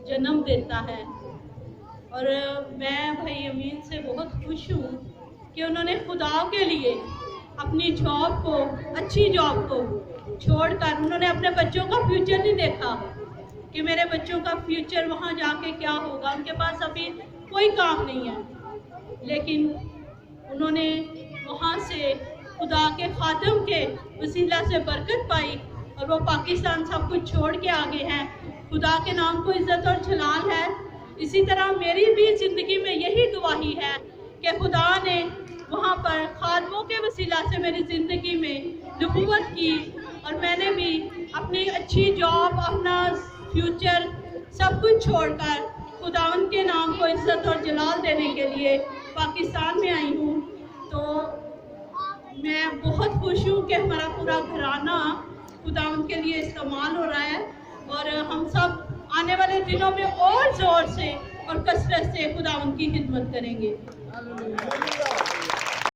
जन्म देता है। और मैं भाई अमीन से बहुत खुश हूँ कि उन्होंने खुदा के लिए अपनी जॉब को, अच्छी जॉब को छोड़कर उन्होंने अपने बच्चों का फ्यूचर नहीं देखा कि मेरे बच्चों का फ्यूचर वहाँ जाके क्या होगा। उनके पास अभी कोई काम नहीं है, लेकिन उन्होंने वहाँ से खुदा के खादम के वसीला से बरकत पाई और वो पाकिस्तान सब कुछ छोड़ के आगे हैं। खुदा के नाम को इज़्ज़त और जलाल है। इसी तरह मेरी भी ज़िंदगी में यही गवाही है कि खुदा ने वहाँ पर खादमों के वसीला से मेरी ज़िंदगी में नबूवत की और मैंने भी अपनी अच्छी जॉब, अपना फ्यूचर सब कुछ छोड़कर खुदावन के नाम को इज़्ज़त और जलाल देने के लिए पाकिस्तान में आई हूँ। तो मैं बहुत खुश हूँ कि हमारा पूरा घराना खुदावन के लिए इस्तेमाल हो रहा है और हम सब आने वाले दिनों में और ज़ोर से और कसरत से खुदावन की खिदमत करेंगे।